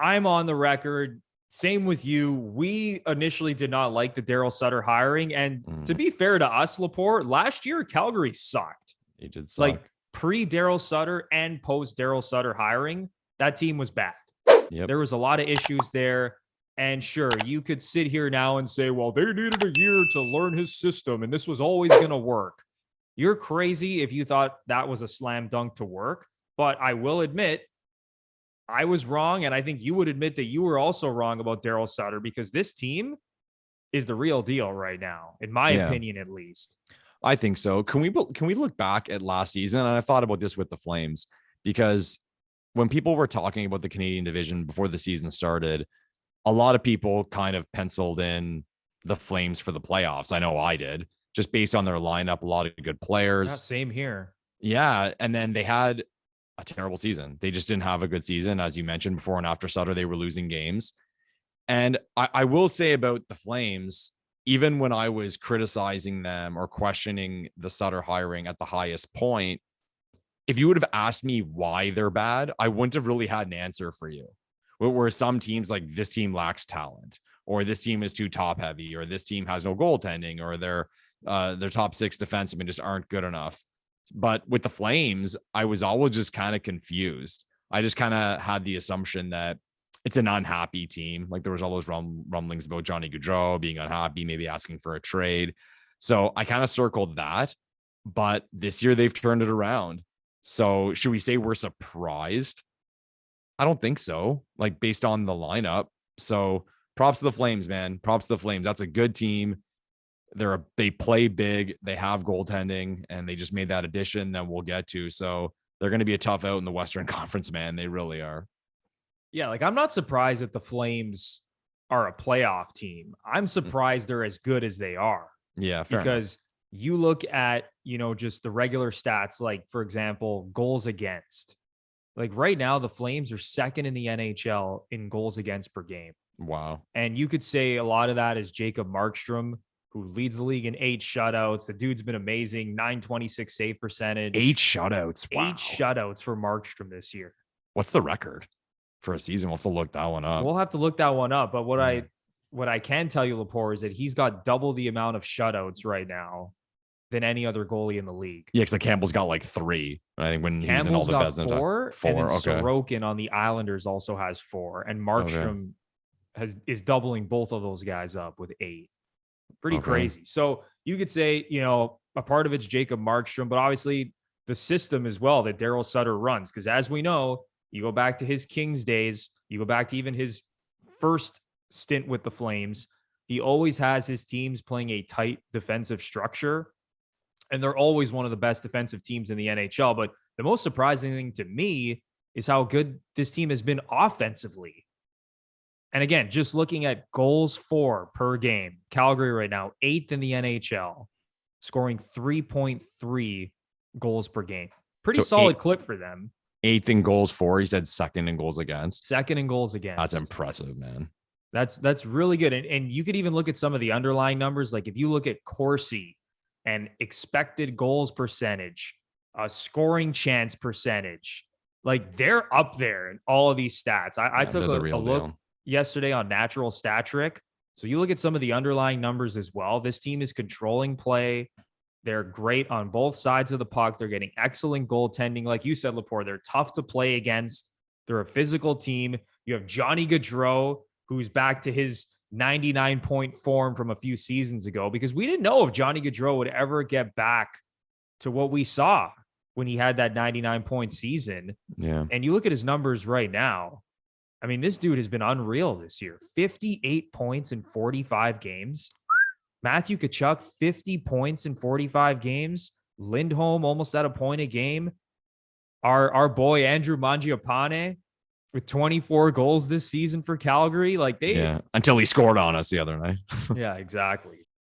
I'm on the record. Same with you. We initially did not like the Daryl Sutter hiring. And to be fair to us, Lepore, last year, Calgary sucked. He did suck. Like pre-Daryl Sutter and post-Daryl Sutter hiring, that team was bad. Yep. There was a lot of issues there. And sure, you could sit here now and say, well, they needed a year to learn his system and this was always going to work. You're crazy if you thought that was a slam dunk to work. But I will admit, I was wrong. And I think you would admit that you were also wrong about Daryl Sutter because this team is the real deal right now, in my opinion, at least. I think so. Can we look back at last season? And I thought about this with the Flames because when people were talking about the Canadian division before the season started, a lot of people kind of penciled in the Flames for the playoffs. I know I did, just based on their lineup, a lot of good players. Yeah, same here. Yeah. And then they had a terrible season. They just didn't have a good season. As you mentioned before and after Sutter, they were losing games. And I will say about the Flames, even when I was criticizing them or questioning the Sutter hiring at the highest point, if you would have asked me why they're bad, I wouldn't have really had an answer for you. Where some teams like this team lacks talent, or this team is too top heavy, or this team has no goaltending, or their top six defensemen just aren't good enough. But with the Flames, I was always just kind of confused. I just kind of had the assumption that it's an unhappy team. Like there was all those rumblings about Johnny Gaudreau being unhappy, maybe asking for a trade. So I kind of circled that. But this year they've turned it around. So should we say we're surprised? I don't think so, like based on the lineup. So props to the Flames, man. Props to the Flames. That's a good team. They play big. They have goaltending, and they just made that addition that we'll get to. So they're going to be a tough out in the Western Conference, man. They really are. Yeah, like I'm not surprised that the Flames are a playoff team. I'm surprised they're as good as they are. Yeah, fair because enough. You look at, just the regular stats, like for example, goals against. Like right now, the Flames are second in the NHL in goals against per game. Wow. And you could say a lot of that is Jacob Markstrom, who leads the league in 8 shutouts. The dude's been amazing. 926 save percentage. 8 shutouts. Wow. 8 shutouts for Markstrom this year. What's the record for a season? We'll have to look that one up. We'll have to look that one up. But what I can tell you, Lepore, is that he's got double the amount of shutouts right now than any other goalie in the league. Yeah, because Campbell's got like 3. I think when he was in all the got Vezina 4, time. and then Okay. Sorokin on the Islanders also has 4, and Markstrom is doubling both of those guys up with 8. Pretty crazy. So you could say, a part of it's Jacob Markstrom, but obviously the system as well that Daryl Sutter runs. Because as we know, you go back to his Kings days, you go back to even his first stint with the Flames, he always has his teams playing a tight defensive structure. And they're always one of the best defensive teams in the NHL. But the most surprising thing to me is how good this team has been offensively. And again, just looking at goals for per game, Calgary right now, 8th in the NHL, scoring 3.3 goals per game. Pretty solid clip for them. 8th in goals for. He said 2nd in goals against. 2nd in goals against. That's impressive, man. That's really good. And you could even look at some of the underlying numbers. Like if you look at Corsi and expected goals percentage, scoring chance percentage, like they're up there in all of these stats. I took a look yesterday on Natural Stat Trick. So you look at some of the underlying numbers as well. This team is controlling play. They're great on both sides of the puck. They're getting excellent goaltending. Like you said, Lepore, they're tough to play against. They're a physical team. You have Johnny Gaudreau, who's back to his 99-point form from a few seasons ago, because we didn't know if Johnny Gaudreau would ever get back to what we saw when he had that 99-point season. Yeah. And you look at his numbers right now. I mean, this dude has been unreal this year. 58 points in 45 games. Matthew Tkachuk, 50 points in 45 games. Lindholm almost at a point a game. Our boy Andrew Mangiapane with 24 goals this season for Calgary. Like until he scored on us the other night. Yeah, exactly.